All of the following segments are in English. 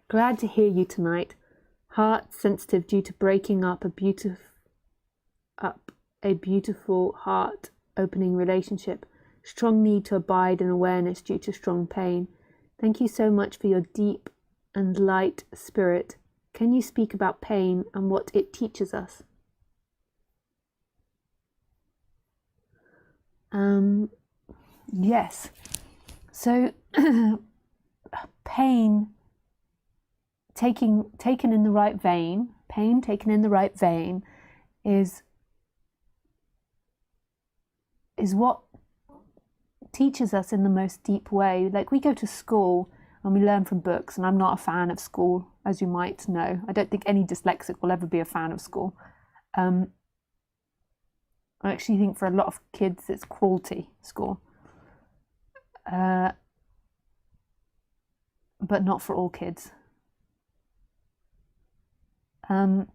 Glad to hear you tonight. Heart sensitive due to breaking up a beautiful heart opening relationship. Strong need to abide in awareness due to strong pain. Thank you so much for your deep and light spirit. Can you speak about pain and what it teaches us? Yes. So pain taken in the right vein, is what teaches us in the most deep way. Like, we go to school and we learn from books, and I'm not a fan of school, as you might know. I don't think any dyslexic will ever be a fan of school. I actually think for a lot of kids it's cruelty, school. But not for all kids. When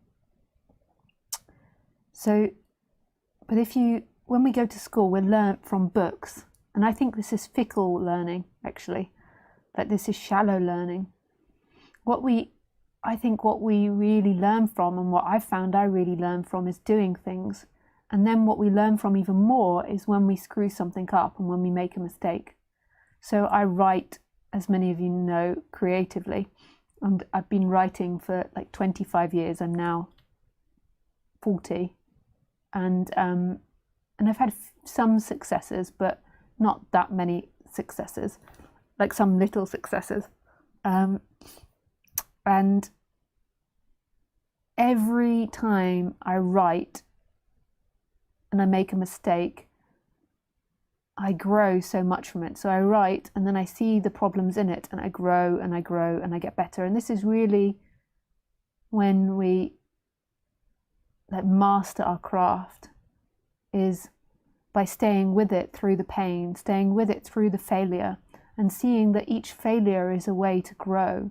we go to school, we learn from books, and I think this is fickle learning, actually. Like, this is shallow learning. I think what we really learn from, and what I've found I really learn from, is doing things. And then what we learn from even more is when we screw something up and when we make a mistake. So I write, as many of you know, creatively. And I've been writing for like 25 years. I'm now 40. And I've had some successes, but not that many successes, like some little successes. And every time I write and I make a mistake, I grow so much from it. So I write and then I see the problems in it, and I grow and I grow and I get better. And this is really when we master our craft, is by staying with it through the pain, staying with it through the failure, and seeing that each failure is a way to grow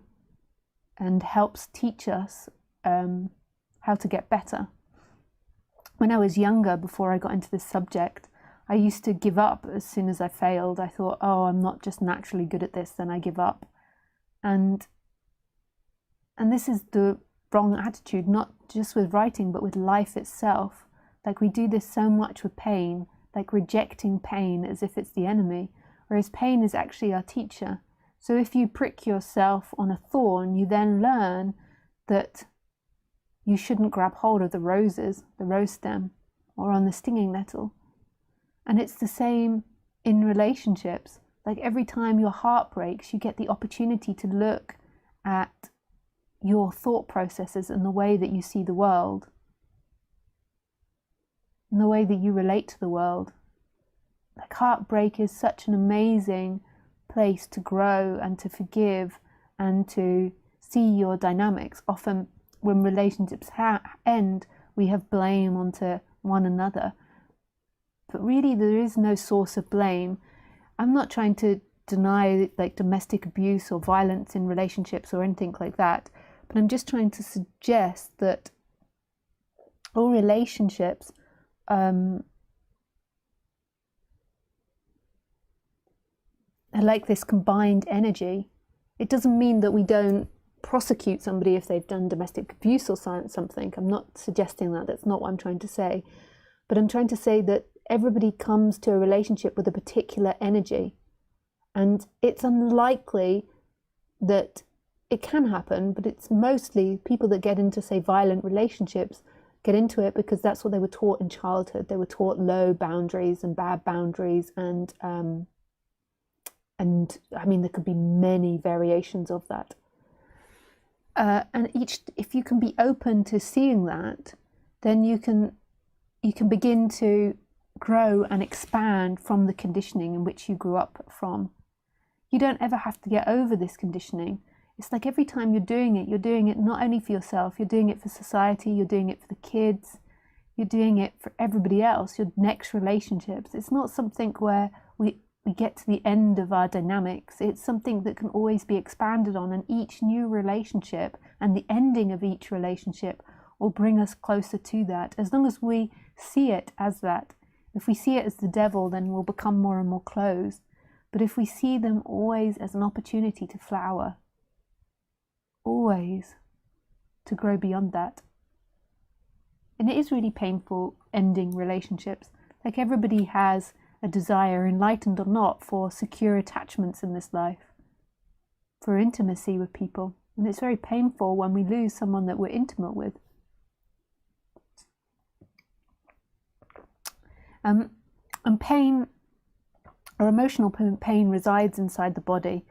and helps teach us how to get better. When I was younger, before I got into this subject, I used to give up as soon as I failed. I thought, oh, I'm not just naturally good at this, then I give up. And this is the wrong attitude, not just with writing, but with life itself. Like, we do this so much with pain, like rejecting pain as if it's the enemy, whereas pain is actually our teacher. So if you prick yourself on a thorn, you then learn that you shouldn't grab hold of the roses, the rose stem, or on the stinging nettle. And it's the same in relationships. Like, every time your heart breaks, you get the opportunity to look at your thought processes and the way that you see the world, and the way that you relate to the world. Like, heartbreak is such an amazing place to grow and to forgive and to see your dynamics. Often when relationships end, we have blame onto one another. But really, there is no source of blame. I'm not trying to deny like domestic abuse or violence in relationships or anything like that, but I'm just trying to suggest that all relationships are like this combined energy. It doesn't mean that we don't prosecute somebody if they've done domestic abuse or something. I'm not suggesting that. That's not what I'm trying to say. But I'm trying to say that everybody comes to a relationship with a particular energy. And it's unlikely that it can happen, but it's mostly people that get into, say, violent relationships get into it because that's what they were taught in childhood. They were taught low boundaries and bad boundaries, and I mean, there could be many variations of that. And if you can be open to seeing that, then you can begin to grow and expand from the conditioning in which you grew up from. You don't ever have to get over this conditioning. It's like every time you're doing it not only for yourself, you're doing it for society, you're doing it for the kids, you're doing it for everybody else, your next relationships. It's not something where we get to the end of our dynamics. It's something that can always be expanded on, and each new relationship and the ending of each relationship will bring us closer to that, as long as we see it as that. If we see it as the devil, then we'll become more and more closed. But if we see them always as an opportunity to flower, always to grow beyond that. And it is really painful ending relationships. Like, everybody has a desire, enlightened or not, for secure attachments in this life, for intimacy with people. And it's very painful when we lose someone that we're intimate with. And pain, or emotional pain, resides inside the body.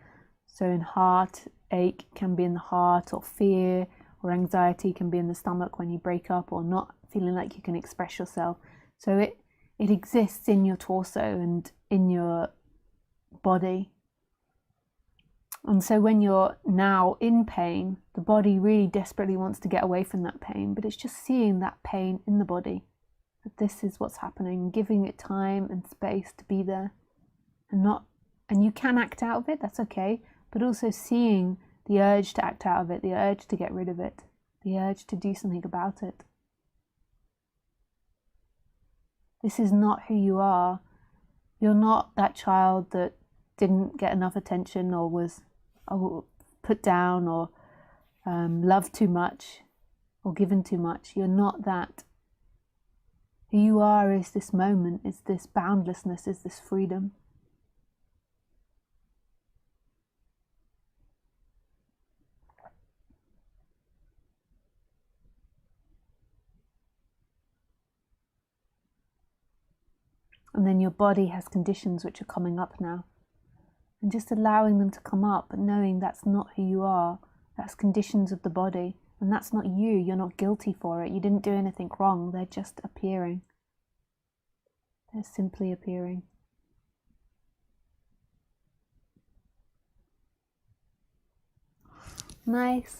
So in heartache can be in the heart, or fear or anxiety can be in the stomach when you break up, or not feeling like you can express yourself. So it exists in your torso and in your body. And so when you're now in pain, the body really desperately wants to get away from that pain, but it's just seeing that pain in the body, that this is what's happening, giving it time and space to be there, and you can act out of it, that's okay, but also seeing the urge to act out of it, the urge to get rid of it, the urge to do something about it. This is not who you are. You're not that child that didn't get enough attention, or was put down, or loved too much, or given too much. You're not that. Who you are is this moment, is this boundlessness, is this freedom. And then your body has conditions which are coming up now. And just allowing them to come up, and knowing that's not who you are. That's conditions of the body. And that's not you. You're not guilty for it. You didn't do anything wrong. They're just appearing. They're simply appearing. Nice.